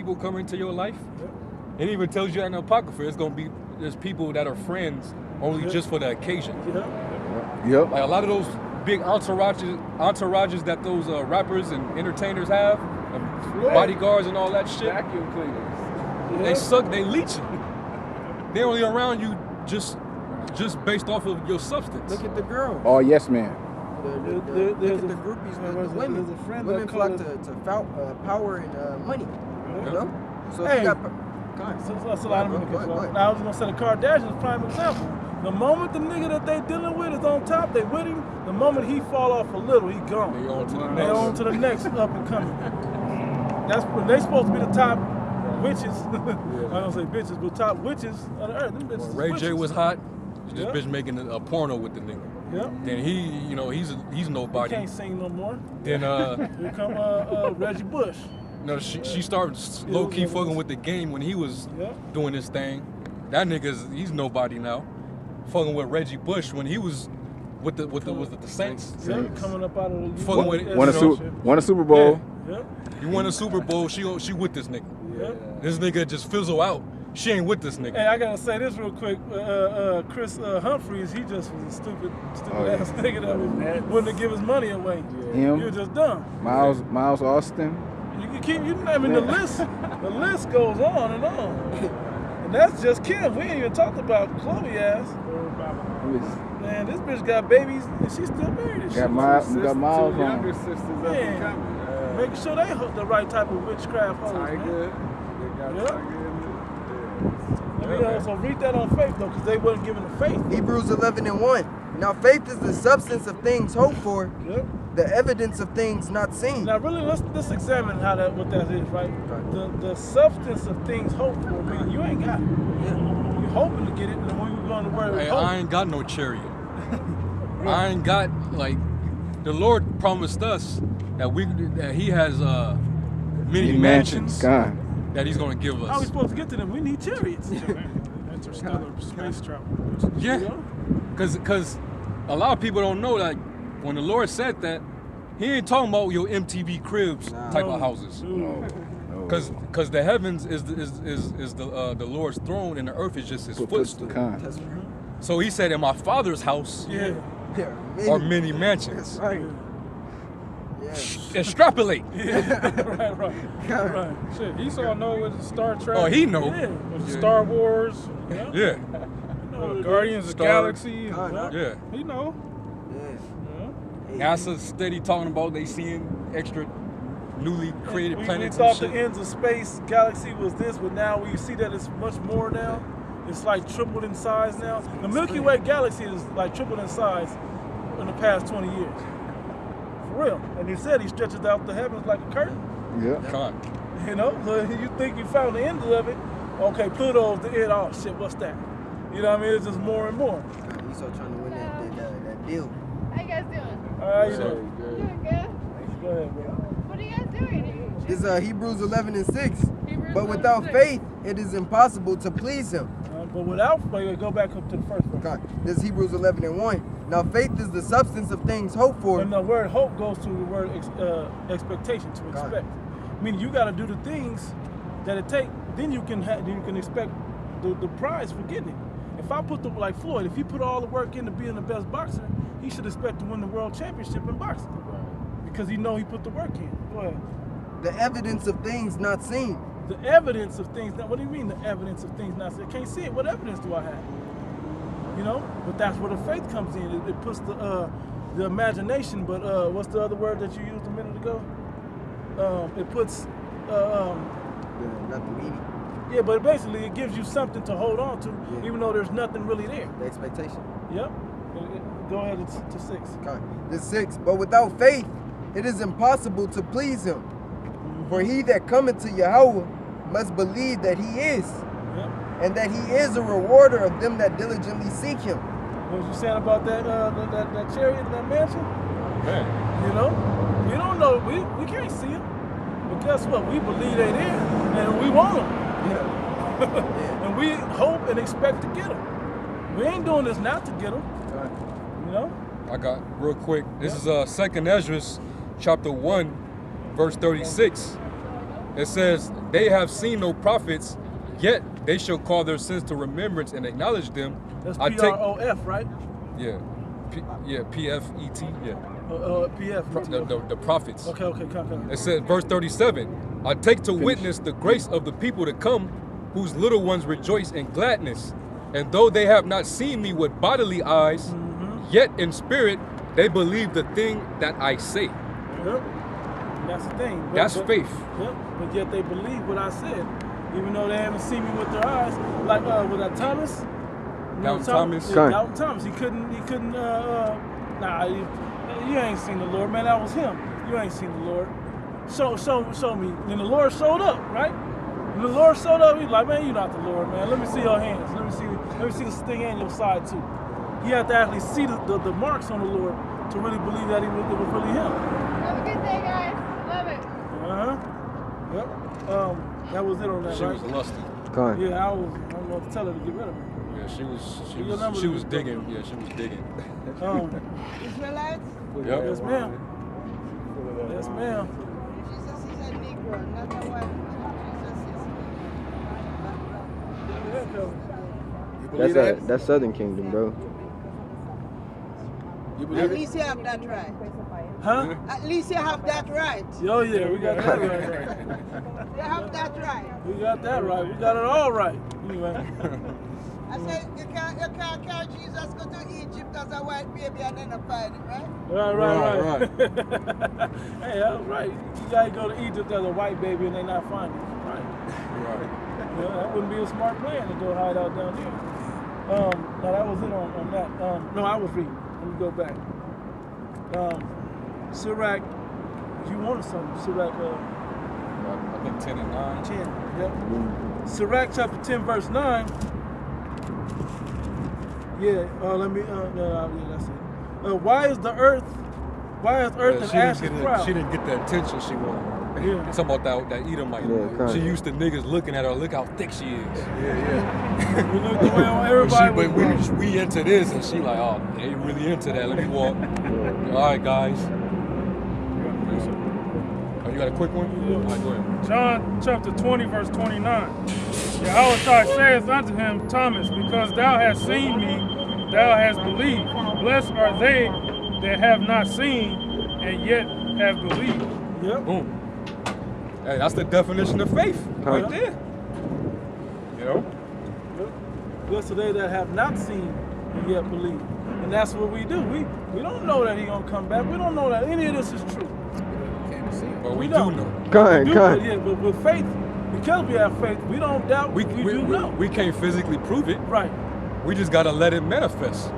people come into your life. It even tells you in the Apocrypha, there's people that are friends only just for the occasion. Yep. Like a lot of those big entourages that those rappers and entertainers have, bodyguards and all that shit. Vacuum cleaners. They suck, they leech. They're only around you just based off of your substance. Look at the girls. Oh, yes, man. Look at the groupies, man. The women. Women flock to power and money. You know? So if you got... That's a lot of money. Now I was gonna say the Kardashians, prime example. The moment the nigga that they dealing with is on top, they with him. The moment he fall off a little, he gone. They on to the next up and coming. That's when they supposed to be the top witches. I don't say bitches, but top witches of the earth. Them bitches Ray J was hot. This Yep. bitch making a porno with the nigga. Yep. Then he's nobody. He can't sing no more. Then Here come Reggie Bush. no, she started low key fucking with the game when he was doing this thing. That he's nobody now. Fucking with Reggie Bush when he was with the Saints. Yeah, coming up out of the Fucking with Won a Super Bowl. Yeah. You won a Super Bowl. She with this nigga. Yeah. This nigga just fizzle out. She ain't with this nigga. Hey, I gotta say this real quick. Chris Humphries, he just was a stupid ass nigga that wouldn't give his money away. Him. He was just dumb. Miles Austin. You can keep, the list goes on and on. And that's just Kim. We ain't even talked about Chloe ass. Man, this bitch got babies and she's still married and shit. Got Miles on. Younger sisters up and coming. Making sure they hook the right type of witchcraft hoes, man. Tiger. They got Yep. Tiger in So read that on faith though, because they wasn't giving the faith. Hebrews 11:1. Now faith is the substance of things hoped for, the evidence of things not seen. Now really, let's examine what that is, right? The substance of things hoped for, meaning you ain't got it. You're hoping to get it, and then when you go on the word Hey, hope. I ain't got no chariot. I ain't got, like, the Lord promised us that He has many mansions that He's gonna give us. How are we supposed to get to them? We need chariots. Interstellar space travel. Yeah, because a lot of people don't know that when the Lord said that, He ain't talking about your MTV Cribs type of houses. Because the heavens is the Lord's throne and the earth is just His footstool. So He said, in my Father's house are many mansions. Right. Extrapolate. Right. Shit, Esau know with Star Trek. Oh, he know. With Star Wars. Yeah. Guardians of the Galaxy. Yeah. He know. NASA steady talking about they seeing extra newly created planets We thought and shit. the ends of space galaxy was this, but now we see that it's much more now. It's like tripled in size now. The Milky Way galaxy is like tripled in size in the past 20 years. For real. And He said He stretches out the heavens like a curtain. Yeah. You know, so you think you found the end of it. Okay, Pluto's the end. Oh shit, what's that? You know what I mean? It's just more and more. Esau trying to win that deal. How you guys doing? How you doing? Doing good. Go ahead, bro. What are you guys doing? This is Hebrews 11:6. But without faith, it is impossible to please Him. But without faith, go back up to the first verse. Okay. This is Hebrews 11:1. Now faith is the substance of things hoped for. And the word hope goes to the word expectation, to expect. Meaning you got to do the things that it take. Then you can expect the prize for getting it. If I put like Floyd, if he put all the work into being the best boxer, he should expect to win the world championship in boxing because he put the work in. Go ahead. The evidence of things not seen. The evidence of things. What do you mean the evidence of things not seen? I can't see it. What evidence do I have? You know, but that's where the faith comes in. It puts the imagination. But what's the other word that you used a minute ago? It puts Not the meaning. Yeah, but basically it gives you something to hold on to, even though there's nothing really there. The expectation. Yep. Go ahead to 6. Okay. This 6. But without faith, it is impossible to please Him. For he that cometh to Yahweh must believe that He is, and that He is a rewarder of them that diligently seek Him. What was you saying about that chariot and that mansion? Man. You know, we don't know. We can't see them, but guess what? We believe they're there, and we want them. And we hope and expect to get them. We ain't doing this not to get them. You know. I got real quick. This is 2nd Ezra, chapter 1, verse 36. It says, they have seen no prophets, yet they shall call their sins to remembrance and acknowledge them. That's I take- PROF, right? Yeah. PFET, yeah. PF. The prophets. Okay, come. It says, verse 37, I take to witness the grace of the people to come, whose little ones rejoice in gladness. And though they have not seen me with bodily eyes, yet in spirit they believe the thing that I say. Yep. That's the thing. But, That's but, faith. Yep. But yet they believe what I said, even though they haven't seen me with their eyes. Like with that Thomas. You know Doubting Thomas. Yeah, Doubting Thomas. He couldn't. Nah, you ain't seen the Lord, man. That was him. You ain't seen the Lord. Show me. And the Lord showed up, right? When the Lord showed up, he's like, man, you're not the Lord, man. Let me see your hands. Let me see the sting in your side too. He had to actually see the marks on the Lord to really believe that it was really him. Have a good day, guys. Love it. Yep. That was it on that, She right? was lusty. Yeah, I don't know what to tell her to get rid of her. Yeah, she Your number was is- digging. Yeah, she was digging. Israelites? Yep. Yes, ma'am. Yes, ma'am. Jesus is a Negro, not a white man. That's Southern Kingdom, bro. You At believe it? least you have that right. Huh? At least you have that right. Oh yeah, we got that right. You have that right. We got that right. We got it all right. Anyway. I said you can't carry Jesus go to Egypt as a white baby and then find it, right? Right. Hey, that's right. You gotta go to Egypt as a white baby and they not find it. Right. Yeah, that wouldn't be a smart plan to go hide out down there. No, that was it on that. No, I was reading. Let me go back. Sirach, you wanted something. Sirach I think 10 and 9. 10. Yep. Sirach chapter 10, verse 9. Yeah, that's it. Why is earth and ashes proud? She didn't get the attention she wanted. Yeah. Talking about that Edomite. Yeah, She used to niggas looking at her, look how thick she is. Yeah. We looked away on everybody. But we into this, and she like, oh, they really into that. Let me walk. All right, guys. Oh, you got a quick one? All right, go ahead. John chapter 20, verse 29. Yahweh says unto him, Thomas, because thou hast seen me, thou hast believed. Blessed are they that have not seen and yet have believed. Yep. Boom. Hey, that's the definition of faith right there. You know? Blessed are they that have not seen and yet believe. And that's what we do. We don't know that he's gonna come back. We don't know that any of this is true. But we do don't. know. Yeah, but with faith, because we have faith, we don't doubt. We do know. We can't physically prove it. Right. We just gotta let it manifest.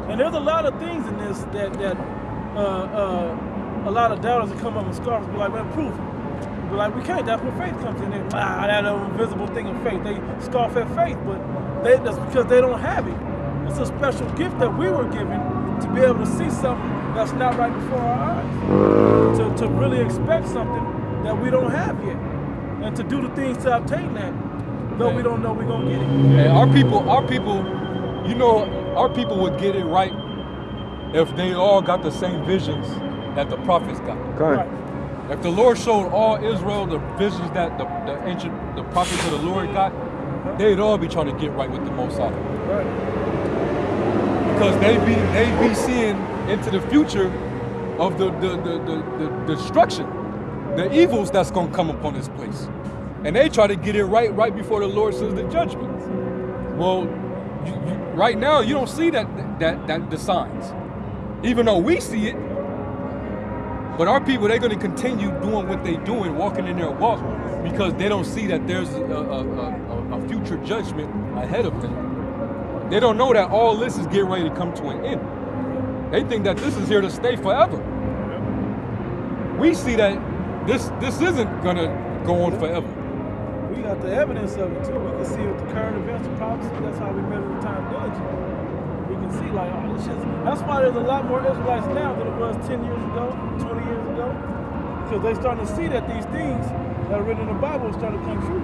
And there's a lot of things in this that a lot of doubters that come up and scoffers be like, man, prove it. Be like, we can't. That's where faith comes in. That invisible thing of faith. They scoff at faith, but that's because they don't have it. It's a special gift that we were given to be able to see something that's not right before our eyes. To really expect something that we don't have yet. And to do the things to obtain that, though we don't know we're gonna get it. And our people, you know, our people would get it right if they all got the same visions that the prophets got. Right. If the Lord showed all Israel the visions that the prophets of the Lord got, they'd all be trying to get right with the Most High. Right. Because they be seeing into the future of the destruction, the evils that's gonna come upon this place. And they try to get it right before the Lord sends the judgment. Well, right now you don't see that the signs. Even though we see it, but our people, they're gonna continue doing what they doing, walking in their walk, because they don't see that there's a future judgment ahead of them. They don't know that all this is getting ready to come to an end. They think that this is here to stay forever. We see that this isn't gonna go on forever. We got the evidence of it too. We can see with the current events of prophecy. That's how we measure the time diligently. We can see like, oh, this shit's. That's why there's a lot more Israelites now than it was 10 years ago, 20 years ago, because they starting to see that these things that are written in the Bible are starting to come true.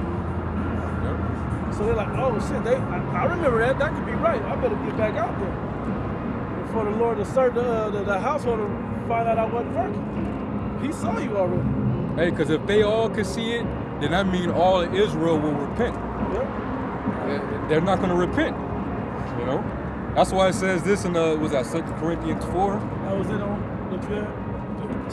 So they're like, oh shit, I remember that. That could be right. I better get back out there before the Lord to serve the household and find out I wasn't working. He saw you already. Hey, because if they all could see it, then that means all of Israel will repent. They're not going to repent, you know. That's why it says this in was that 2 Corinthians 4? That was it on the trip.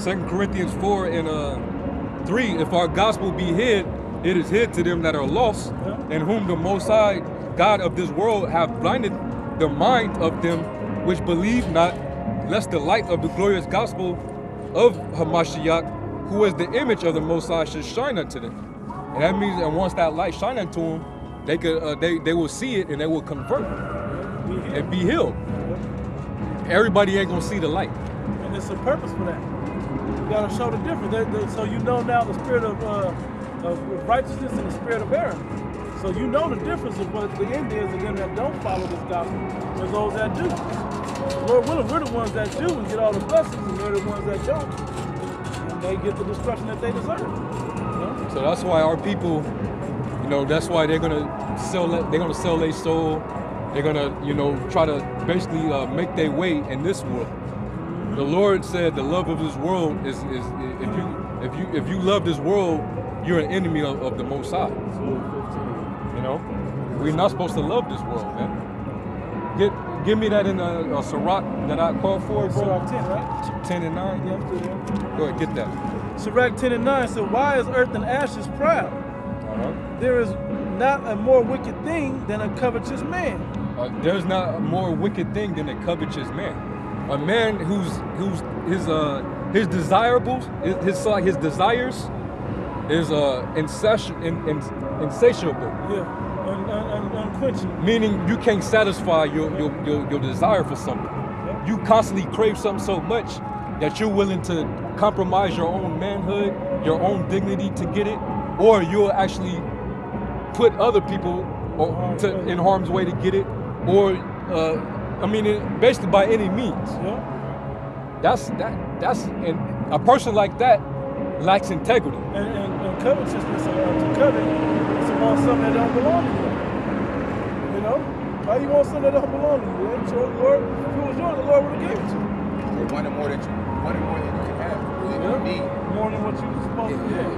2 Corinthians 4 and 3. If our gospel be hid, it is hid to them that are lost, and whom the Most High God of this world have blinded the mind of them which believe not, lest the light of the glorious gospel of Hamashiach, who is the image of the Most High, should shine unto them. And that means, and once that light shine unto them, they could they will see it and they will convert and be healed. Everybody ain't gonna see the light. And there's a purpose for that. You gotta show the difference. So you know now the spirit of righteousness and the spirit of error. So you know the difference of what the end is of them that don't follow this gospel and those that do. Lord willing, we're the ones that do and get all the blessings, and they're the ones that don't. And they get the destruction that they deserve. You know? So that's why our people, you know, that's why they're gonna sell their soul. They're gonna, you know, try to basically make their way in this world. The Lord said the love of this world is if you love this world, you're an enemy of the Most High. You know, we're not supposed to love this world, man. Give me that in a Sirach that I called for, bro. Sirach 10, right? 10 and 9. Yeah, Go ahead, get that. Sirach 10 and 9 said, why is earth and ashes proud? There is not a more wicked thing than a covetous man. There's not a more wicked thing than a covetous man. A man whose his desirables, his desires is insatiable. Yeah, unquenchable. Meaning you can't satisfy your desire for something. You constantly crave something so much that you're willing to compromise your own manhood, your own dignity to get it, or you'll actually put other people in harm's way to get it, or I mean, basically by any means. Yeah. That's and a person like that lacks integrity. And covetousness, to covet, is to want something that don't belong to you. You know, why you want something that don't belong to you? It's your Lord. If it was yours, the Lord would have given it to you. Or wanting more than you can have, more than you need. More than what you were supposed to have.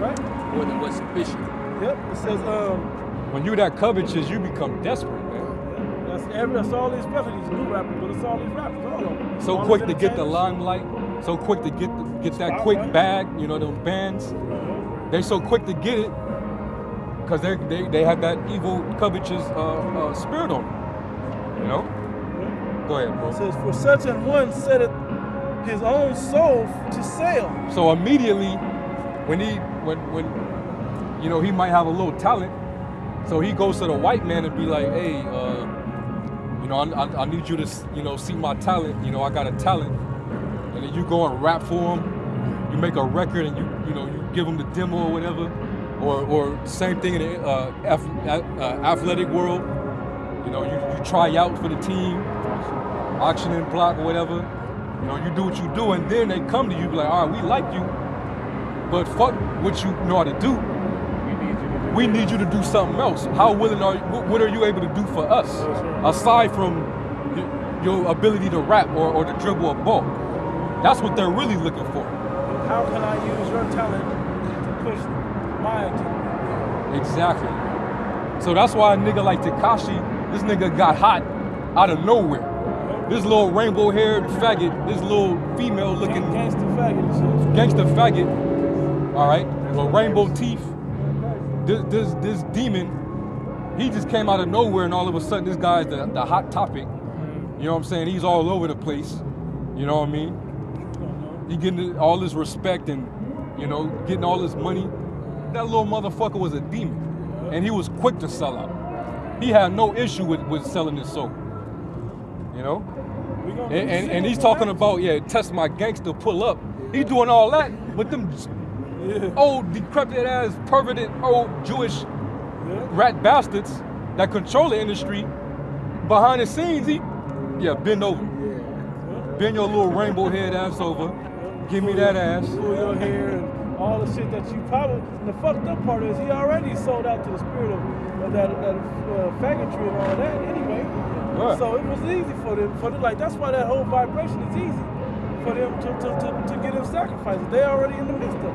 Right? More than what's sufficient. Yep. It says, when you're that covetous, you become desperate, man. That's all these rappers, these new rappers, but it's all these rappers, all of them. So all quick to get the limelight, so quick to get that quick bag, you know, them bands. They so quick to get it because they have that evil covetous spirit on them. You know? Go ahead, bro. It says, for such an one setteth his own soul to sale. So immediately when you know, he might have a little talent, so he goes to the white man and be like, hey, you know, I need you to, you know, see my talent. You know, I got a talent. And then you go and rap for him. You make a record and you know, you give him the demo or whatever. Or same thing in the athletic world. You know, you try out for the team, auctioning block or whatever. You know, you do what you do, and then they come to you be like, all right, we like you, but fuck what you know how to do. We need you to do something else. How willing are you? What are you able to do for us, aside from your ability to rap or to dribble a ball? That's what they're really looking for. How can I use your talent to push my agenda? Exactly. So that's why a nigga like Tekashi, this nigga got hot out of nowhere. This little rainbow-haired faggot, this little female-looking gangster faggot, all right, with rainbow teeth. This demon, he just came out of nowhere, and all of a sudden this guy's the hot topic. You know what I'm saying? He's all over the place. You know what I mean? He getting all this respect and, you know, getting all this money. That little motherfucker was a demon, and he was quick to sell out. He had no issue with selling his soul. You know? And he's talking about, yeah, test my gangster, pull up. He's doing all that, but them old, decrepit ass, perverted, old Jewish rat bastards that control the industry, behind the scenes, bend over. Bend your little rainbow head ass over. Give me that ass. Pull your hair and all the shit that you probably, and the fucked up part is he already sold out to the spirit of that faggotry and all of that anyway. Right. So it was easy for them, like, that's why that whole vibration is easy for them to get them sacrifices. They already in the midst of it.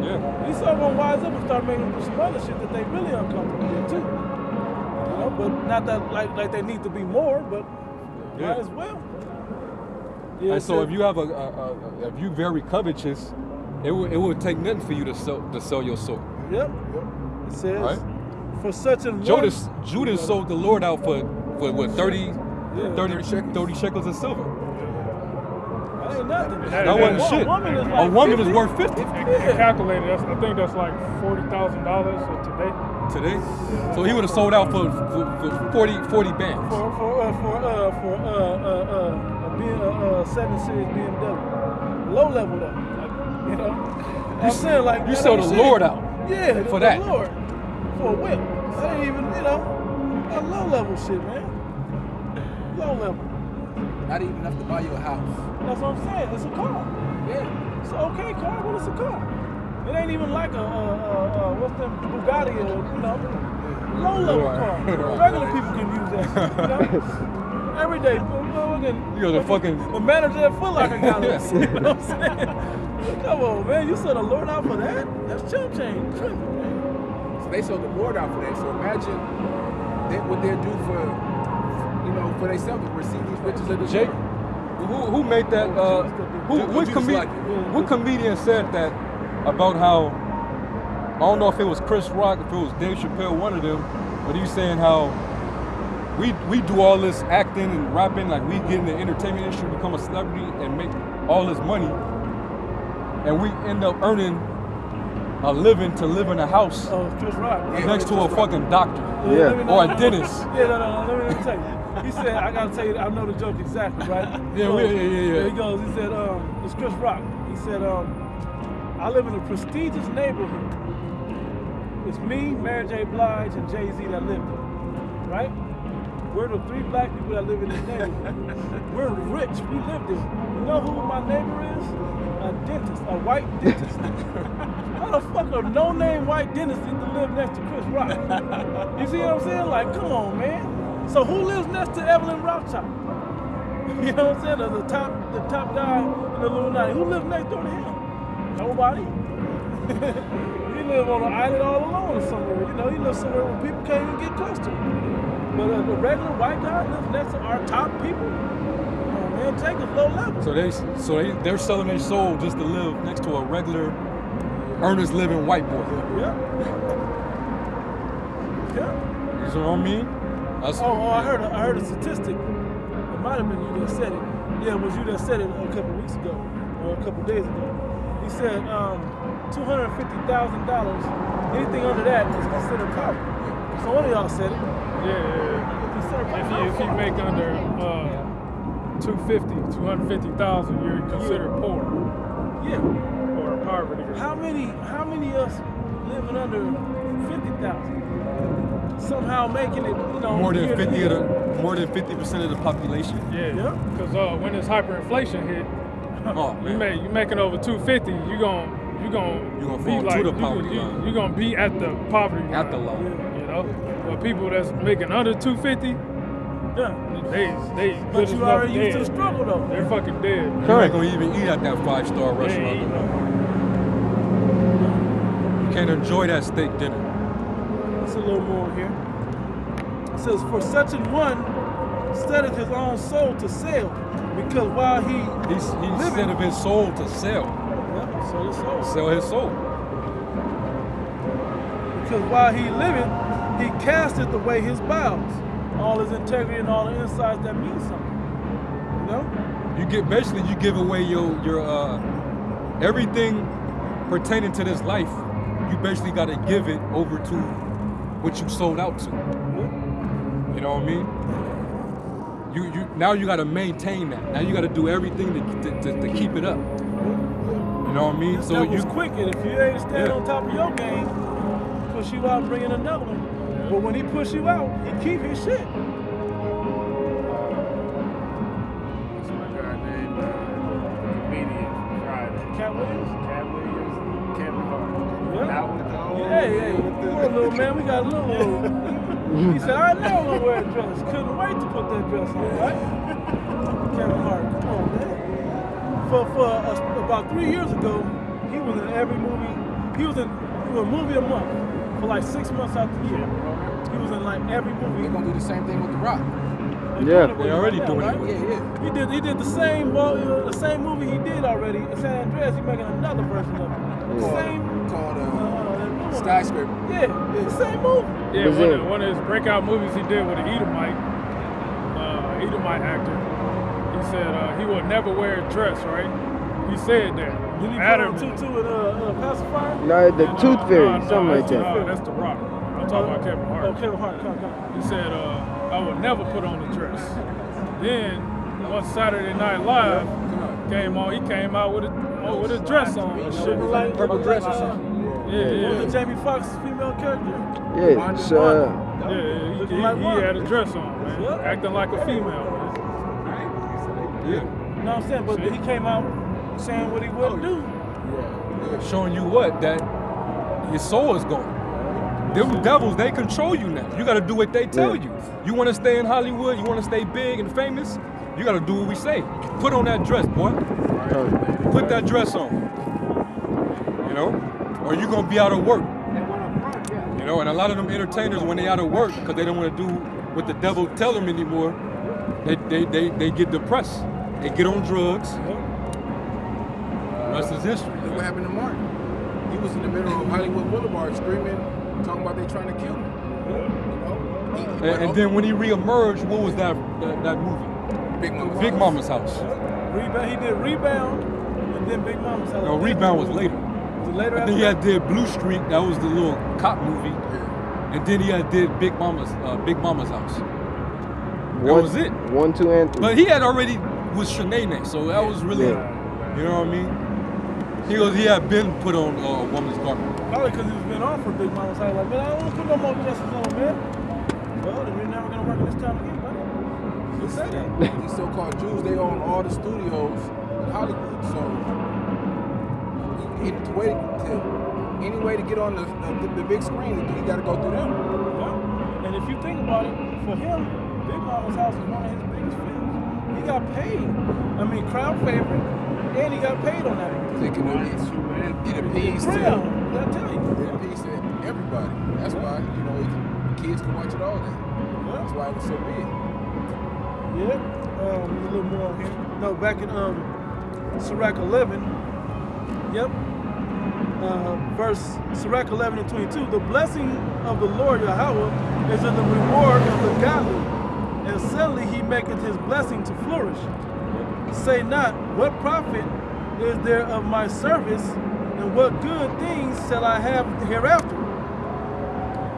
Yeah. These are gonna wise up and start making them do some other shit that they really uncomfortable with too. You know, but not that like they need to be more, but might as well. Yeah, And so if you have if you very covetous, it would take nothing for you to sell your soul. Yep. It says Right? for such a Judas sold the Lord out for what 30 shekels of silver. That ain't nothing. That wasn't shit. A woman is worth 50. Calculated, I think that's like $40,000 today. Today? So he would have sold out for 40 bands. For 7 Series BMW. Low level though. Like, you know? I'm saying like you sold the Lord out. Yeah, for that. The Lord. For a whip. That ain't even, you know, a low level shit, man. Low level. Not even enough to buy you a house. That's what I'm saying. It's a car. Yeah. It's an okay car, but it's a car. It ain't even like what's them Bugatti or, you know, low level car. Regular people can use that. You know? Every day. You're the fucking the manager at Foot Locker got us. You know what I'm saying? Come on, man. You sold the Lord out for that? That's chump change. Tripping, man. So they sold the Lord out for that. So imagine what they'll do for, you know, for themselves to receive these riches of the Jake. Who made that? What comedian said that about how? I don't know if it was Chris Rock, if it was Dave Chappelle, one of them, but he was saying how we do all this acting and rapping, like we get in the entertainment industry, become a celebrity, and make all this money, and we end up earning a living to live in a house Chris Rock. next to a fucking doctor Yeah. or a dentist. Yeah, no, let me tell you. He said, I gotta tell you, I know the joke exactly, right? Yeah. He goes, he said, it's Chris Rock. He said, I live in a prestigious neighborhood. It's me, Mary J. Blige, and Jay-Z that live there, right? We're the 3 black people that live in this neighborhood. We're rich, we live there. You know who my neighbor is? A dentist, a white dentist. How the fuck a no-name white dentist need to live next to Chris Rock? You see what I'm saying? Like, come on, man. So who lives next to Evelyn Rothschild? You know what I'm saying? The top guy in the Illuminati. Who lives next door to him? Nobody. He live on an island all alone or somewhere. You know, he lives somewhere where people can't even get close to him. But the regular white guy lives next to our top people. Oh man, Jacob's low level. So they're selling their soul just to live next to a regular, earnest living white boy. Yeah. You know what I mean? I heard a statistic. It might have been you that said it. Yeah, it was you that said it a couple weeks ago or a couple days ago. He said $250,000. Anything under that is considered poverty. So one of y'all said it. Yeah. If you make under 250,000, you're considered poor. Yeah. Or poverty. How many of us living under 50,000? Somehow making it, you know, more than 50% of the population. Yeah. Because when this hyperinflation hit, you making over 250, you gonna fall be like, to the poverty line. You're gonna be at the poverty line. At the line. You know, but people that's making under 250, they but you already used to the struggle though. They're fucking dead. You ain't gonna even eat at that 5-star restaurant. You can't enjoy that steak dinner. A little more here. It says, for such an one setteth his own soul to sell, because while he set of his soul to sell. Yeah, sell his soul. Sell his soul. Because while he liveth, he casteth away his bowels, all his integrity and all the insides that mean something. You know? You give away your everything pertaining to this life. You basically got to give it over to what you sold out to. You know what I mean? You now you got to maintain that. Now you got to do everything to keep it up. You know what I mean? So you quick, and if you ain't stand on top of your game, push you out and bring in another one. But when he push you out, he keep his shit. What's my guy name? Comedian from Friday. Cat Williams? Kevin Hart. Hey, come on, little man, we got a little. He said, I know I'm gonna wear a dress. Couldn't wait to put that dress on, right? Kevin Hart, come on, man. For about 3 years ago, he was in every movie He was in a movie a month for like 6 months out the year. He was in like every movie. They're gonna do the same thing with The Rock. Yeah, they already doing it. Yeah. He did the same the same movie he did already in San Andreas. He making another version of it. The same Called Skyscraper. Yeah, the same movie. Yeah, one of his breakout movies he did with an Edomite actor. He said he would never wear a dress, right? He said that. Did he put Adam on tutu and pacifier? No, the Tooth Fairy, something like that. No, that's The Rock. I'm talking about Kevin Hart. Oh, Kevin Hart, come. He said, I would never put on a dress. Then, once Saturday Night Live came on, he came out with a dress on and shit. Like, Purple dress or something. Yeah. Was it Jamie Foxx's female character? Yeah, so, He had a dress on, man. Yeah. Acting like a female, man. Yeah. You know what I'm saying? But he came out saying what he wouldn't do. Showing you what? That your soul is gone. Them devils, they control you now. You gotta do what they tell you. You wanna stay in Hollywood, you wanna stay big and famous, you gotta do what we say. Put on that dress, boy. Put that dress on. You know? Or you gonna be out of work. You know, and a lot of them entertainers, when they out of work, because they don't wanna do what the devil tell them anymore, they get depressed. They get on drugs. The rest is history. Look what happened to Martin. He was in the middle of Hollywood Boulevard screaming, talking about they trying to kill him. You know? And then when he reemerged, what was that movie? Big Mama's House. He did Rebound and then Big Mama's House. No, Rebound was later. Was it later And then he had did Blue Streak, that was the little cop movie. And then he had did Big Mama's House. That was it. 1, 2, and 3. But he had already was Shanae, so that was really, you know what I mean? He had been put on a woman's garment. Probably because he's been on for Big Mama's House. Like, man, I don't want to put no more dresses on, man. Well, then we're never going to work in this town again, buddy. Just say that. These so-called Jews, they own all the studios in Hollywood. So any way to get on the big screen, you got to go through them. Yeah. And if you think about it, for him, Big Mama's House is one of his biggest films. He got paid. I mean, crowd favorite, and he got paid on that. It appeased to, I tell you. It appeased to everybody. That's why, you know, kids can watch it all day. That's why it was so big. Yeah. There's a little more on here. No, back in Sirach 11. Yep. Verse Sirach 11 and 22. The blessing of the Lord Yahweh is in the reward of the godly, and suddenly he maketh his blessing to flourish. Say not, what profit is there of my service, and what good things shall I have hereafter?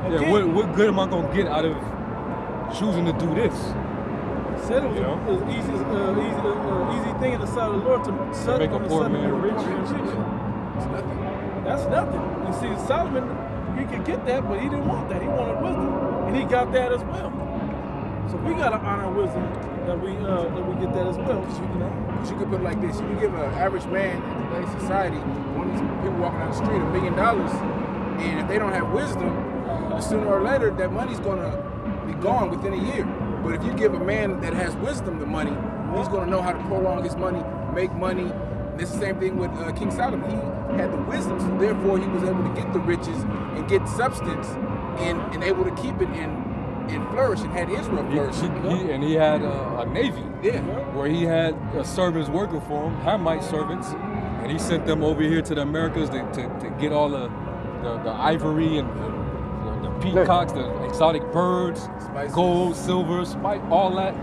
Yeah, what good am I gonna get out of choosing to do this? Said it was an easy thing in the sight of the Lord to make a poor man rich. That's nothing. You see, Solomon, he could get that, but he didn't want that. He wanted wisdom, and he got that as well. So we gotta honor wisdom that we get that as well. But you could put it like this: you can give an average man in today's society, one of these people walking down the street, $1 million, and if they don't have wisdom, sooner or later that money's gonna be gone within a year. But if you give a man that has wisdom the money, he's gonna know how to prolong his money, make money. And it's the same thing with King Solomon. He had the wisdom, so therefore he was able to get the riches and get substance, and able to keep it and flourish, and had Israel flourish. And he had a navy, where he had servants working for him, Hamite servants, and he sent them over here to the Americas to get all the ivory and the peacocks, the exotic birds, spices, gold, silver, spice, all that.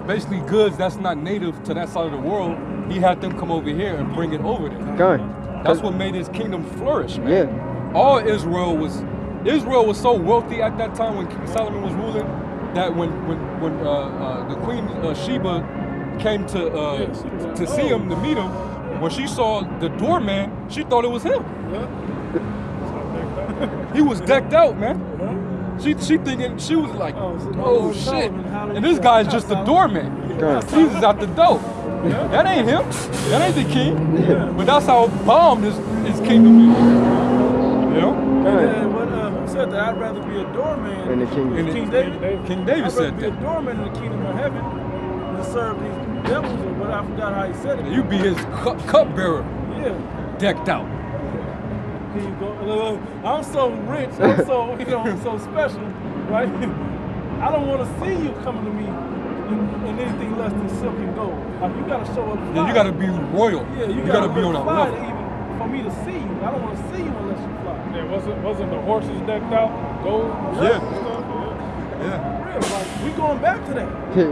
Basically goods that's not native to that side of the world. He had them come over here and bring it over there. That's what made his kingdom flourish, man. Yeah. All Israel was so wealthy at that time when King Solomon was ruling that when the Queen Sheba came to see him, to meet him, when she saw the doorman, she thought it was him. He was decked out, man. She thinking, she was like, oh shit. And this guy's just a doorman. Jesus out the door. That ain't him. That ain't the king. But that's how bombed his kingdom is. You know? Who said that? I'd rather be a doorman than the king. King David? King David said that. I'd rather be a doorman in the kingdom of heaven than serve these devils, or what, I forgot how he said it. You be his cupbearer. Yeah. Decked out. Here you go. I'm so rich. I'm so, so special, right? I don't want to see you coming to me in anything less than silk and gold. Like, you got to show up. Yeah, you got to be royal. Yeah, you got to be on a fly level. even for me to see you. I don't want to see you unless you fly. Yeah, wasn't the horses decked out gold? Yeah. Yeah. Real, like, we going back to that. We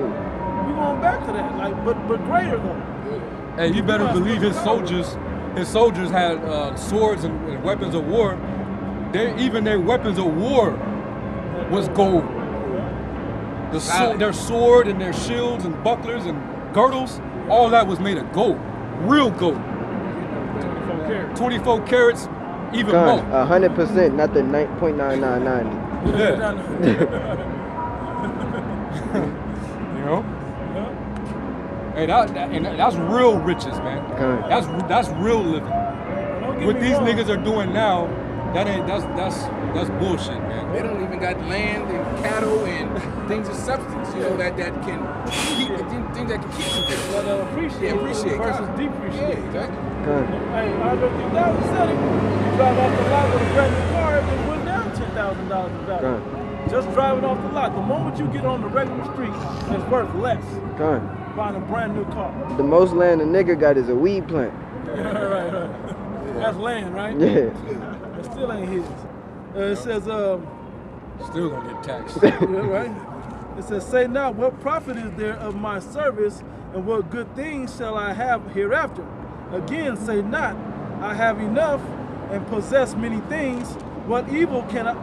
going back to that. Like, but greater though. And you better believe his soldiers had swords and weapons of war. Even their weapons of war was gold. Their sword and their shields and bucklers and girdles, all that was made of gold. Real gold. 24 carats, even more. 100%, not the 9.9990. Yeah. You know? Hey, that's real riches, man. That's real living. What these niggas are doing now, that's bullshit, man. They don't even got land and cattle and things of substance, that can keep things that can keep them there. But appreciate versus depreciate. Yeah, exactly. Hey, Andre 3000 said it. You drive off the lot with a brand new car, it went down $10,000 in value. Just driving off the lot. The moment you get on the regular street, it's worth less. Buying a brand new car. The most land a nigga got is a weed plant. Right. That's land, right? Yeah. It still ain't his. It says, still gonna get taxed. Right? It says, say now, what profit is there of my service, and what good things shall I have hereafter? Again, say not, I have enough and possess many things. What evil can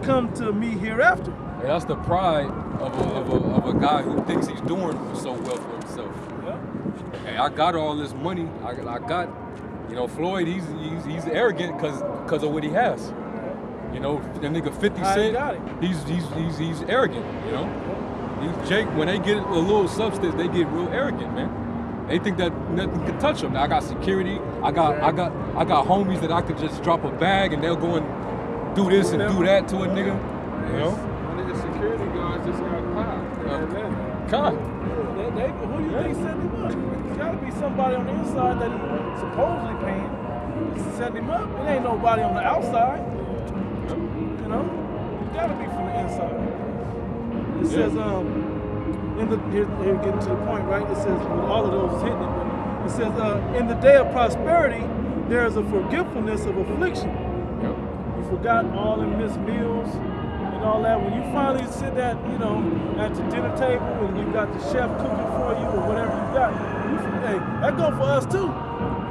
come to me hereafter? Yeah, that's the pride of a guy who thinks he's doing so well for himself. Yeah. Hey, I got all this money. I got, Floyd. He's arrogant because of what he has. The nigga 50 Cent. He's arrogant. Jake, when they get a little substance, they get real arrogant, man. They think that nothing can touch them. Now, I got security. I got homies that I could just drop a bag and they'll go and do this and do that to a nigga. One of the security guards just got caught. Who you think sent him up? It's got to be somebody on the inside that he's supposedly paying to set him up. It ain't nobody on the outside. It's got to be from the inside. It says, here getting to the point, right? It says, with all of those hitting it, it says, in the day of prosperity, there is a forgetfulness of affliction. You forgot all the missed meals and all that. When you finally sit at the dinner table and you got the chef cooking for you or whatever you got, hey, that go for us too.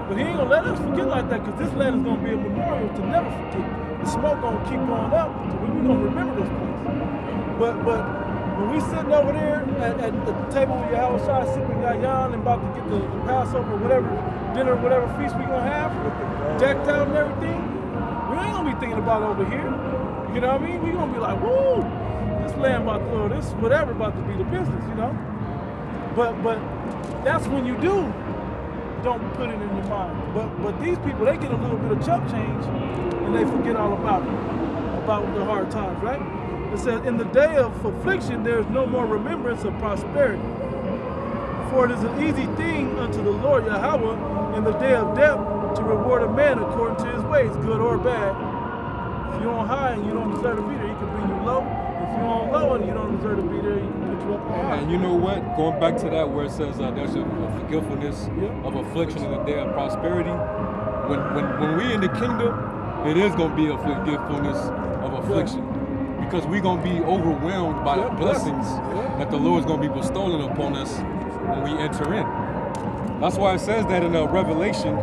But he ain't gonna let us forget like that, because this land is gonna be a memorial to never forget. The smoke gonna keep going up, so we gonna remember this place. But when we sitting over there at the table with your house side, sipping yayan and about to get the Passover, whatever dinner, whatever feast we gonna have, decked out and everything, we ain't gonna be thinking about it over here. You know what I mean? We gonna be like, woo, this land about to, or this whatever about to be the business, But that's when you don't put it in your mind. But these people, they get a little bit of chump change and they forget all about the hard times, right? It says, in the day of affliction, there is no more remembrance of prosperity. For it is an easy thing unto the Lord Yahweh in the day of death to reward a man according to his ways, good or bad. If you're on high and you don't deserve to be there, he can bring you low. If you're on low and you don't deserve to be there, he can put you up on high. And you know what? Going back to that where it says there's a forgetfulness of affliction in the day of prosperity. When we in the kingdom, it is going to be a forgetfulness of affliction. Because we're going to be overwhelmed by the blessings that the Lord's going to be bestowing upon us when we enter in. That's why it says that in Revelation.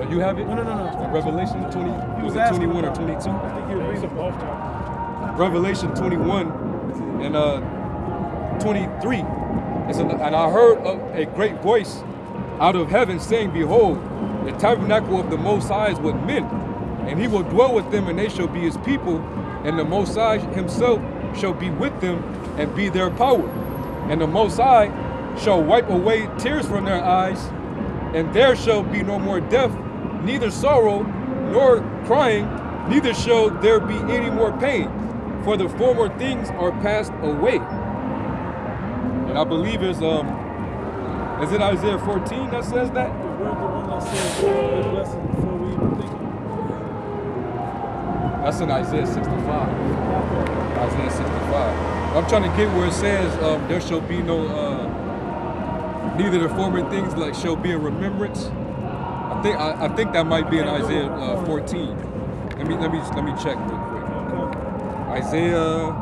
You have it? No. Revelation 20, was it 21 or 22? I think you're reading both times. Revelation 21 and 23. And I heard a great voice out of heaven saying, behold, the tabernacle of the Most High is with men, and he will dwell with them, and they shall be his people, and the Most High himself shall be with them and be their power. And the Most High shall wipe away tears from their eyes, and there shall be no more death, neither sorrow nor crying, neither shall there be any more pain, for the former things are passed away. And I believe is it Isaiah 14 that says that? Where's the one that says we're going to get blessings before we even think of it? That's in Isaiah 65. Isaiah 65. I'm trying to get where it says there shall be no, neither the former things like shall be in remembrance. I think that might be in Isaiah 14. Let me check real quick. Isaiah.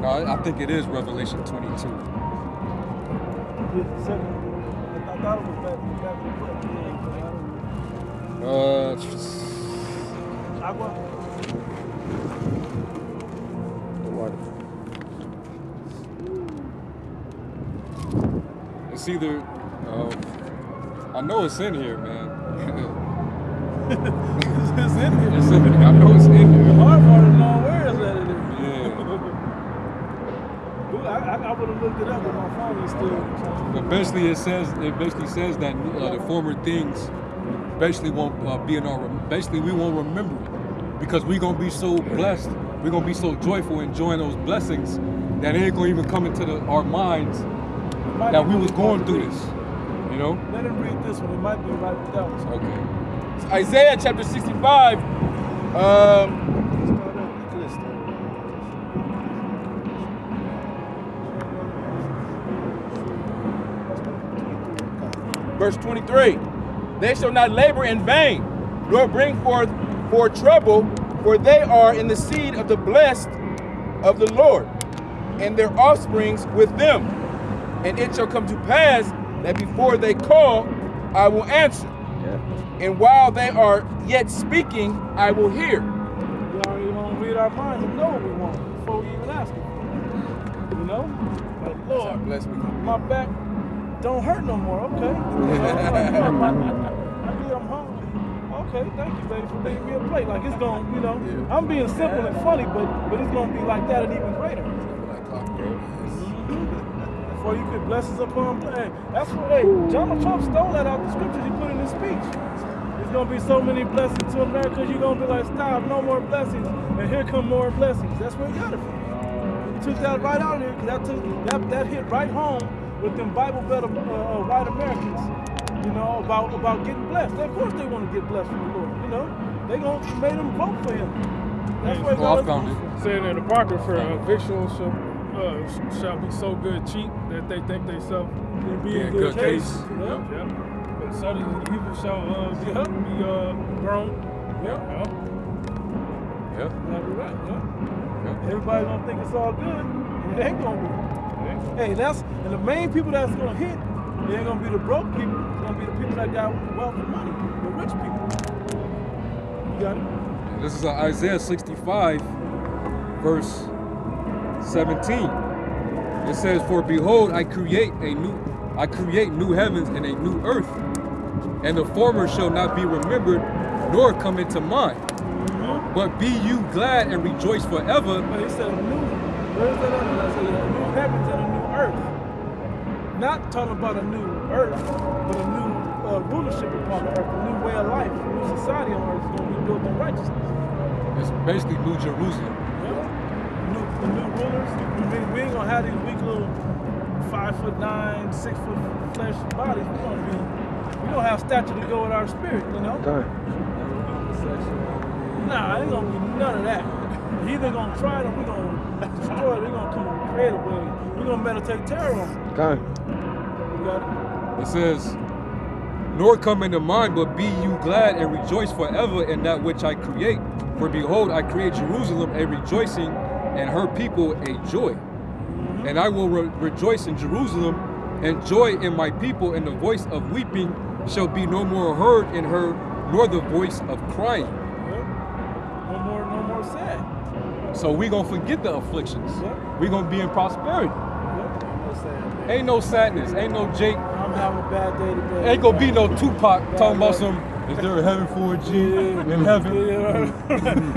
No, I think it is Revelation 22. I thought it was back It's either, I know it's in here, man. It's in here. It's in here. I know it's in here. The hard part is knowing where is that it is. Yeah. I would have looked it up, but my phone is still. But basically, it basically says that the former things basically won't be in our. Basically, we won't remember it because we're gonna be so blessed. We're gonna be so joyful enjoying those blessings that it ain't gonna even come into our minds that we was going through this. You know. Let him read this one. It might be right with that one. Okay. So Isaiah chapter 65. Verse 23, they shall not labor in vain, nor bring forth for trouble, for they are in the seed of the blessed of the Lord, and their offsprings with them. And it shall come to pass that before they call, I will answer. And while they are yet speaking, I will hear. We already want to read our minds and know what we want before we even ask him. You know? Like, Lord, bless me. My back don't hurt no more. Okay. I'm hungry. Okay, thank you, baby, for making me a plate. Like, it's going to, you know, I'm being simple and funny, but it's going to be like that and even greater. Before you could blessings upon, hey, that's what, hey, Donald Trump stole that out the scriptures he put in his speech. There's going to be so many blessings to America, you're going to be like, stop, no more blessings, and here come more blessings. That's where he got it from. He took that right out of here, because that hit right home with them Bible-belt white Americans, you know, about getting blessed. Of course they want to get blessed from the Lord, you know. They going to make them vote for him. That's where I found it. Saying that Apocrypha victuals shall be so good cheap that they think they sell. They'll be in good case. Yep. But suddenly evil shall be grown. Yep. Yep. That'll be right. Yep. Everybody's gonna think it's all good. It ain't gonna be. Hey, and the main people that's gonna hit, it ain't gonna be the broke people. It's gonna be the people that got wealth and money, the rich people. You got it? This is Isaiah 65, verse 17. It says, "For behold, I create new heavens and a new earth, and the former shall not be remembered, nor come into mind. But be you glad and rejoice forever." But he said a new, where's that other? I said a new heavens and a new earth. Not talking about a new earth, but a new rulership upon the earth, a new way of life, a new society on earth is going to be built in righteousness. It's basically New Jerusalem. The new rulers. I mean, we ain't gonna have these weak little 5'9", 6 foot flesh bodies. We gonna have stature to go with our spirit, you know. Nah, ain't gonna be none of that. We're either gonna try it or we're gonna destroy it. We're gonna come up with creative ways. We're gonna meditate terror on it. Okay. You got it? It says, "Nor come into mind, but be you glad and rejoice forever in that which I create. For behold, I create Jerusalem a rejoicing, and her people a joy. And I will rejoice in Jerusalem, and joy in my people, and the voice of weeping shall be no more heard in her, nor the voice of crying." No more sad. So we gonna forget the afflictions. We gonna be in prosperity. Ain't no sadness, ain't no Jake. I'm having a bad day today. Ain't gonna be no Tupac talking about some, is there a heaven for a G in heaven?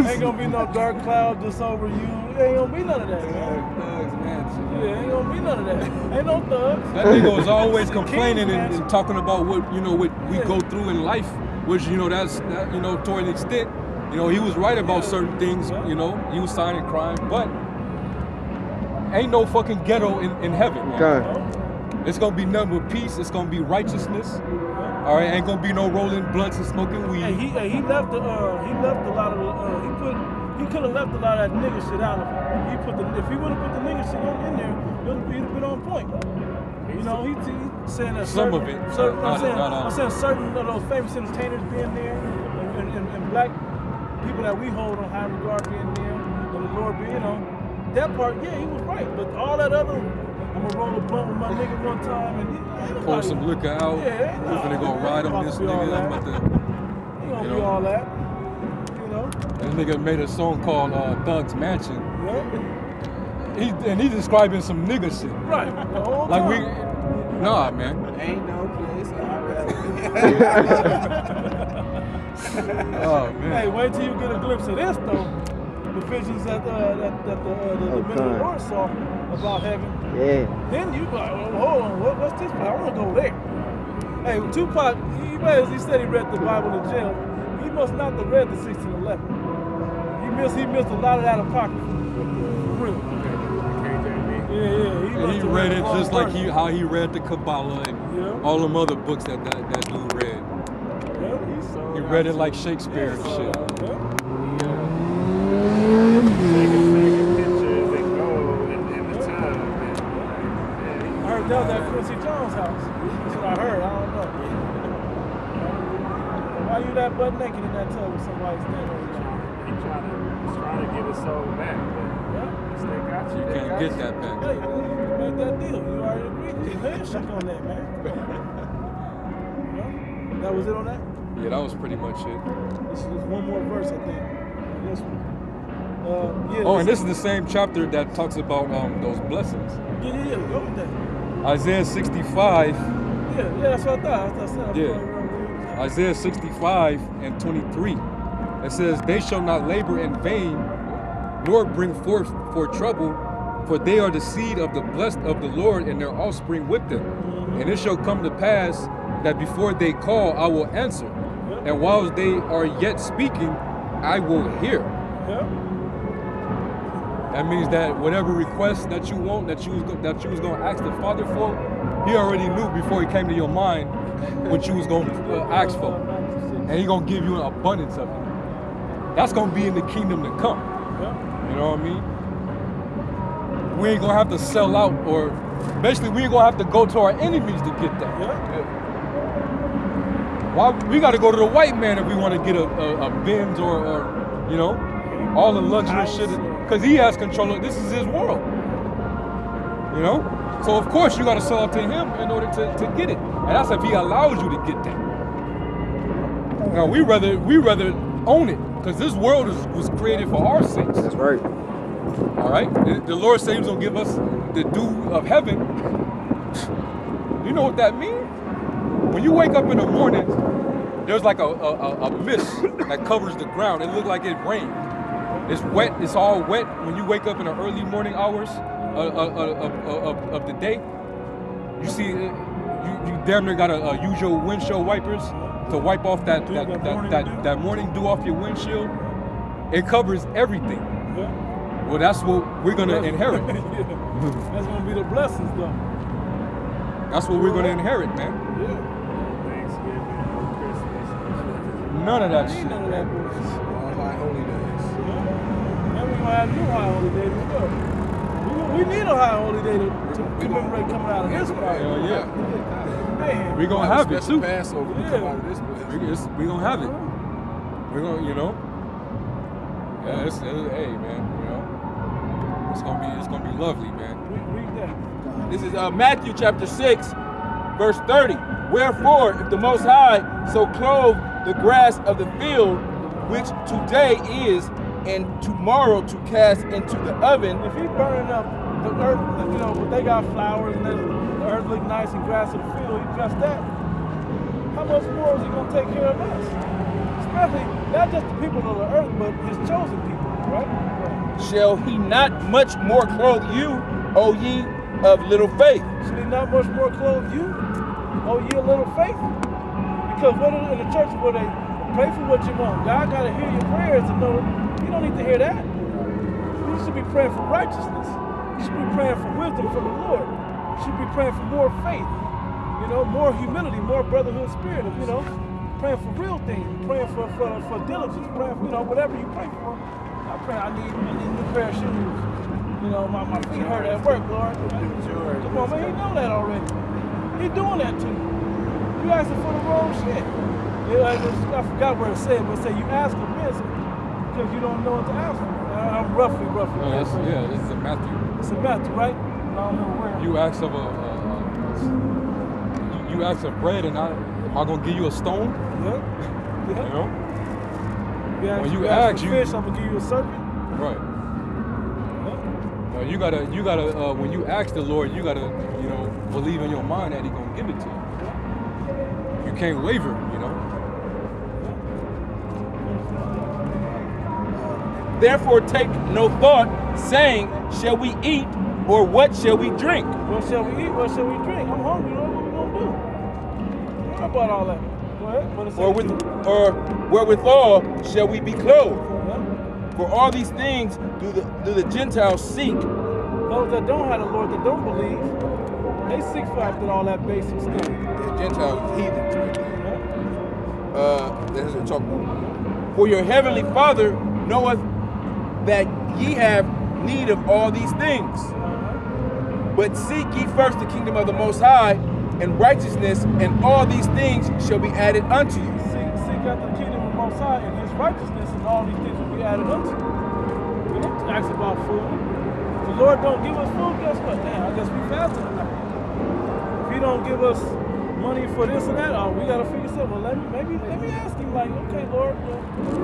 Ain't gonna be no dark cloud just over you. Ain't gonna be none of that, man. Ain't gonna be none of that. Ain't no thugs. That nigga was always complaining and talking about what we go through in life, which that's toward an extent You know, he was right about certain things. You know, he was signing crime, but ain't no fucking ghetto in heaven, man. God. It's gonna be nothing but peace. It's gonna be righteousness. All right, ain't gonna be no rolling blunts and smoking weed. Hey, he left a lot of he could have left a lot of that nigga shit out of it. If he would have put the nigga shit in there, he'd have been on point. You know, he's saying that some of it. I'm saying certain of those famous entertainers being there, and black people that we hold on high regard being there, and the Lord being, you know, that part, yeah, he was right. But all that other, I'm gonna roll a blunt with my nigga one time and pour some liquor out. Yeah, we're gonna go ride on this nigga. I'm about to, you gonna be all that. You know. This nigga made a song called Thug's Mansion. Yeah. He's describing some nigga shit. Right. The whole like time. Nah, man. Ain't no place Oh man. Hey, wait till you get a glimpse of this though. The visions that the men of the Lord saw about heaven. Yeah. Then you go, oh, hold on, what's this? I want to go there. Hey, Tupac, he said he read the Bible in jail. He must not have read the 1611. He missed a lot of that apocrypha. For real. Yeah. He read it just like how he read the Kabbalah and all them other books that dude read. Yeah, he read it like Shakespeare and shit. I heard that was at Quincy Jones' house. That's what I heard. I don't know. Why you that butt naked in that tub with somebody standing over there? He trying to get his soul back, but they got you. You can't get that back. Hey, you made that deal. You already agreed. You handshake on that, man. That was it on that? Yeah, that was pretty much it. This is one more verse, I think. This one. And this is the same chapter that talks about those blessings. Yeah. Go with that. Isaiah 65. Yeah, that's what I thought. Yeah. Isaiah 65 and 23. It says, "They shall not labor in vain, nor bring forth for trouble, for they are the seed of the blessed of the Lord, and their offspring with them. And it shall come to pass that before they call, I will answer, and while they are yet speaking, I will hear." That means that whatever request that you want, that you was going to ask the Father for, He already knew before He came to your mind what you was going to ask for, and He going to give you an abundance of it. That's going to be in the kingdom to come. You know what I mean? We ain't going to have to sell out, or basically we ain't going to have to go to our enemies to get that. Why we got to go to the white man if we want to get a Benz or you know, all the luxury shit, because he has control of, this is his world. You know? So of course you got to sell out to him in order to get it. And that's if he allows you to get that. Now we rather own it, because this world was created for our sakes. That's right. All right? The Lord says He's going to give us the dew of heaven. You know what that means? When you wake up in the morning, there's like a mist that covers the ground. It looks like it rained. It's wet. It's all wet when you wake up in the early morning hours of the day. You see, you damn near gotta use your windshield wipers to wipe off that morning dew off your windshield. It covers everything. Well, that's what we're gonna inherit. That's gonna be the blessings, though. That's what we're gonna inherit, man. None of that shit. None of that bullshit. All high holy days. And we're gonna have new high holy days as well. We need a high holy day to commemorate coming out of this part. Hell yeah. Man. We're gonna have it too. Passover to come out of this place. We're gonna have it. We're gonna, you know. Yeah, it's hey man, you know. It's gonna be lovely, man. Read that. This is Matthew chapter 6, verse 30. Wherefore, if the Most High so clothe the grass of the field, which today is, and tomorrow to cast into the oven. If He's burning up the earth, you know, but they got flowers and the earth look nice and grass of the field, He just that. How much more is He gonna take care of us? Especially not just the people of the earth, but His chosen people, right? Shall He not much more clothe you, O ye of little faith? Should He not much more clothe you, O ye of little faith? Because what in the church were they Pray for what you want. God got to hear your prayers to know you don't need to hear that. You should be praying for righteousness. You should be praying for wisdom from the Lord. You should be praying for more faith, you know, more humility, more brotherhood spirit, you know, praying for real things, praying for diligence, praying for, you know, whatever you pray for. I pray I need a new pair of shoes. You know, my feet hurt at work, Lord. Come on, man, he know that already. He doing that to you. You asking for the wrong shit. I forgot where it said, but it said you ask amiss because you don't know what to ask for. I'm roughly. No, it's in Matthew. It's in Matthew, right? I don't know where. You ask of you ask of bread, and am I gonna give you a stone? Yeah. You know. When you ask for fish, I'm gonna give you a serpent. Right. You gotta. When you ask the Lord, you gotta, you know, believe in your mind that He's gonna give it to you. You can't waver, you know. Therefore take no thought, saying, shall we eat, or what shall we drink? What shall we eat? What shall we drink? I'm hungry. What are we gonna do? What about all that? Go ahead. Or wherewithal shall we be clothed? For all these things do the Gentiles seek. Those that don't have the Lord, that don't believe, they seek for after all that basic stuff. The Gentiles, heathens, right there. That's what we're talking about. For your heavenly Father knoweth that ye have need of all these things. But seek ye first the kingdom of the Most High and righteousness, and all these things shall be added unto you. Seek after the kingdom of the Most High and His righteousness, and all these things will be added unto you. We don't ask about food. If the Lord don't give us food, guess what? Damn, I guess we fasting tonight. If He don't give us money for this and that, we gotta figure something. Well, let me ask Him, like, okay, Lord,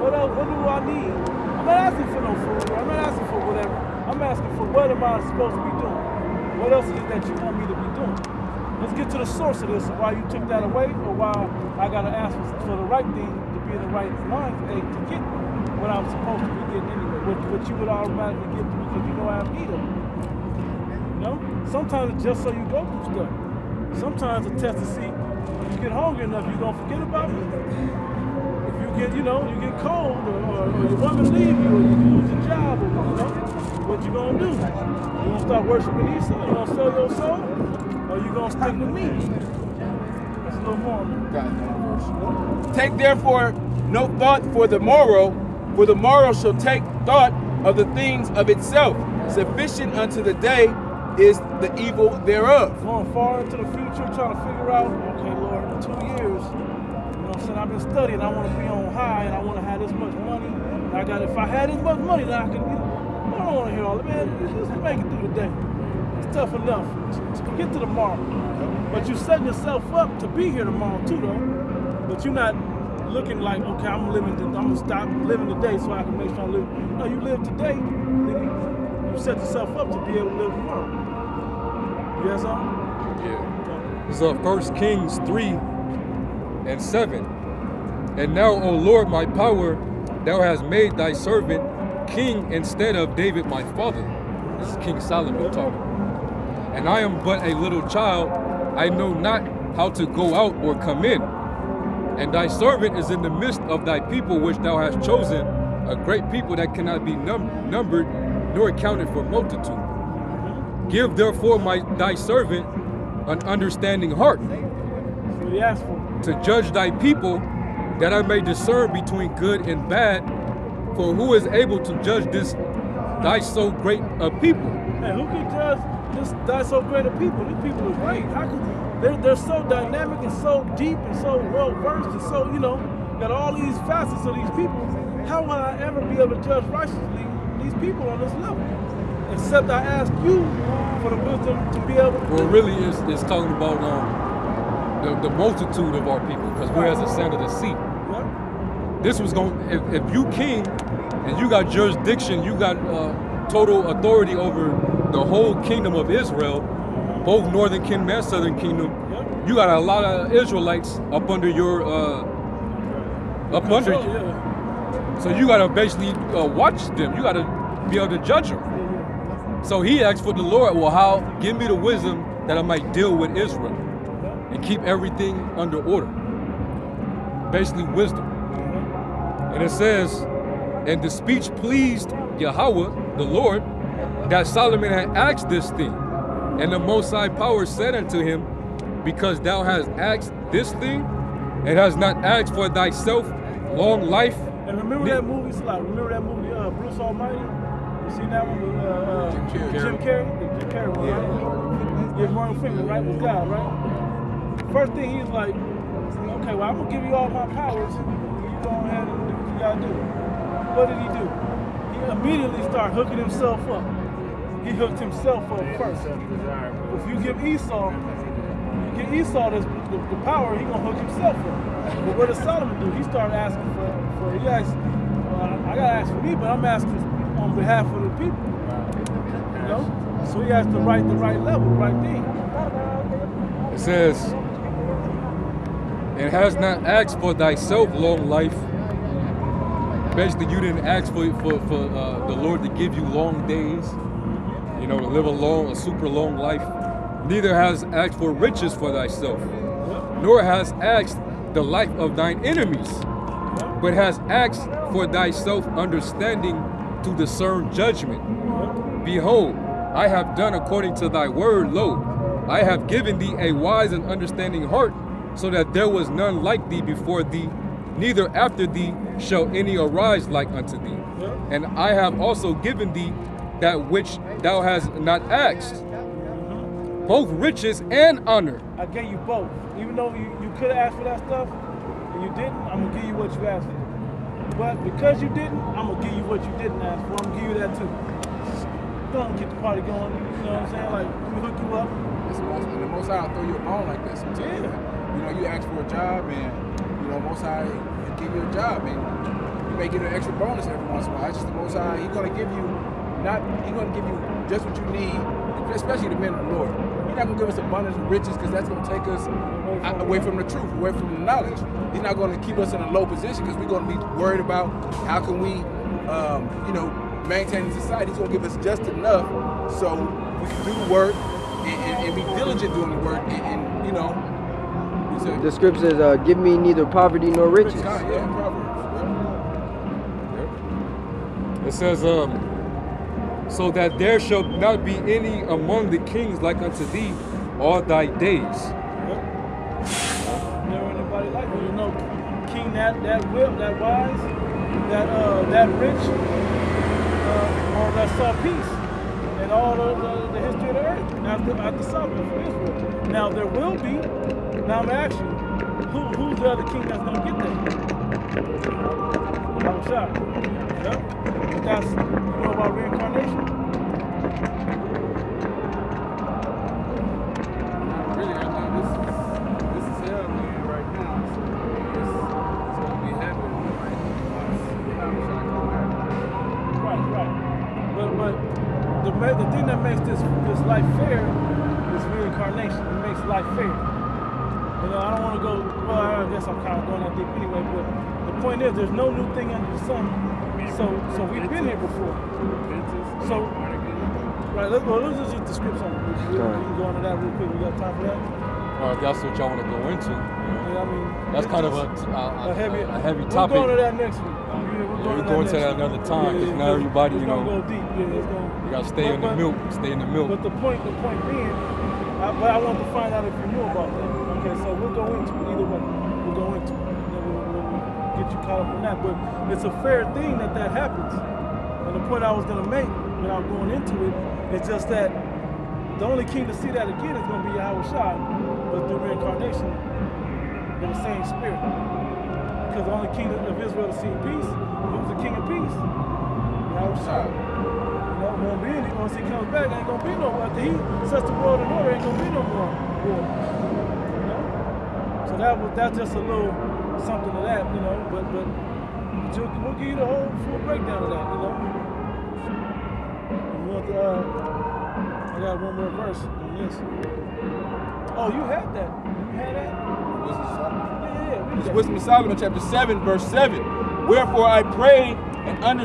what else? What do I need? I'm not asking for no food. I'm not asking for whatever. I'm asking for what am I supposed to be doing? What else is it that you want me to be doing? Let's get to the source of this, why you took that away, or why I gotta ask for the right thing to be in the right mind state to get what I'm supposed to be getting anyway, what you would automatically give me because you know I have need of it. You know? Sometimes it's just so you go through stuff. Sometimes a test to see if you get hungry enough, you're gonna forget about me. If you get, you get cold, or your woman leave you, or you lose your job, or what you gonna do? You gonna start worshiping Esau? You gonna sell your soul? Or you gonna stick to me? That's a little more. Take therefore no thought for the morrow shall take thought of the things of itself. Sufficient unto the day is the evil thereof. Going far into the future, trying to figure out, okay, Lord, in 2 years, you know what I'm saying, I've been studying, I want to be on high, and I want to have this much money. If I had this much money, then I could, I don't want to hear all that, man. Just make it through the day. It's tough enough. Get to tomorrow. But you're setting yourself up to be here tomorrow too, though. But you're not looking like, okay, I'm gonna stop living today so I can make sure I live. No, you live today, then you set yourself up to be able to live tomorrow. You have something? Yeah. It's 1 Kings 3:7. And now, O Lord, my power, thou hast made thy servant king instead of David my father. This is King Solomon talking. And I am but a little child, I know not how to go out or come in. And thy servant is in the midst of thy people which thou hast chosen, a great people that cannot be numbered nor accounted for multitude. Give therefore thy servant an understanding heart to judge thy people, that I may discern between good and bad. For who is able to judge this thy so great a people? Hey, who can judge this thy so great a people? These people are great. How could they're so dynamic and so deep and so well versed and so, got all these facets of these people. How will I ever be able to judge righteously these people on this level? Except I ask you for the wisdom to be able to. Well, really, it's talking about the multitude of our people, because we're as the sand of the sea. Yeah. This was going. If you king and you got jurisdiction, you got total authority over the whole kingdom of Israel, both northern kingdom and southern kingdom. You got a lot of Israelites up under your you. So you got to basically watch them. You got to be able to judge them. So he asked for the Lord, well, give me the wisdom that I might deal with Israel and keep everything under order. Basically wisdom. And it says, and the speech pleased Yahweh, the Lord, that Solomon had asked this thing. And the Most High Power said unto him, because thou hast asked this thing, and hast not asked for thyself long life. And remember that movie, remember that movie, Bruce Almighty? You seen that one with Jim Carrey? Jim Carrey one, right? Yeah, Morgan Freeman, right? With God, right? First thing he's like, okay, well, I'm gonna give you all my powers. You go ahead and do what you gotta do. What did he do? He immediately started hooking himself up. He hooked himself up first. If you give Esau the power, he gonna hook himself up. But what does Solomon do? He started asking for he asked, I gotta ask for me, but I'm asking on behalf of the people. You know? So he has to write the right level, the right thing. It says, and has not asked for thyself long life. Basically, you didn't ask for the Lord to give you long days, you know, to live a super long life. Neither has asked for riches for thyself, nor has asked the life of thine enemies, but has asked for thyself understanding to discern judgment. Behold, I have done according to thy word. Lo, I have given thee a wise and understanding heart, so that there was none like thee before thee, neither after thee shall any arise like unto thee. And I have also given thee that which thou hast not asked, both riches and honor. I gave you both. Even though you could have asked for that stuff, and you didn't, I'm going to give you what you asked for. But because you didn't, I'm going to give you what you didn't ask for. I'm going to give you that too. Don't get the party going, you know what I'm saying? Like, we hook you up. The Most High will throw you a bone like this sometimes. Yeah. You know, you ask for a job, and, you know, Most High will give you a job, and you may get an extra bonus every once in a while. It's just the Most High, He's going to give you just what you need, especially the men of the Lord. He's not going to give us abundance of riches, because that's going to take us away from the truth, away from the knowledge. He's not going to keep us in a low position, because we're going to be worried about how can we, maintain society. He's going to give us just enough so we can do the work and be diligent doing the work, and you know. The script says, give me neither poverty nor riches. Yeah, It says, so that there shall not be any among the kings like unto thee all thy days. Never anybody like you. You know, king that wise, that rich, or that saw peace in all the history of the earth after Solomon for Israel. Now there will be. Now I'm asking you, who's the other king that's gonna get that? I'm shocked. Yep. But that's, you know about reincarnation? Really, I think this is hell, man, right now. It's gonna be heaven, Right. But the thing that makes this life fair is reincarnation. It makes life fair. You know, I don't want to go, well, I guess I'm kind of going that deep anyway, but the point is there's no new thing under the sun. So we've been here before. So, right, let's just get the scripts on it. We can go into that real quick. We got time for that? If that's what y'all want to go into. Yeah, I mean, that's kind of a heavy topic. We'll go into that next week. We'll go into that another time, because now everybody, you know, go deep. You gotta stay in the milk. Stay in the milk. But the point being, but I want to find out if you knew about that. Okay, so we'll go into it either way. We'll go into it. We'll get you caught up on that. But it's a fair thing that happens. And the point I was gonna make without going into it is just that the only king to see that again is gonna be Yahweh Shai, but through reincarnation in the same spirit. Because the only king of Israel to see peace, who's the king of peace? Yahweh Shai. Won't be any. Once he comes back, ain't gonna be no more. After he sets the world in order, ain't gonna be no more war. You know? So that's just a little something to that, you know. But we'll give you the whole full breakdown of that, you know. You want I got one more verse on this. Oh, you had that. You had that? It's Wisdom of Solomon, chapter 7, verse 7. Wherefore I pray and understand.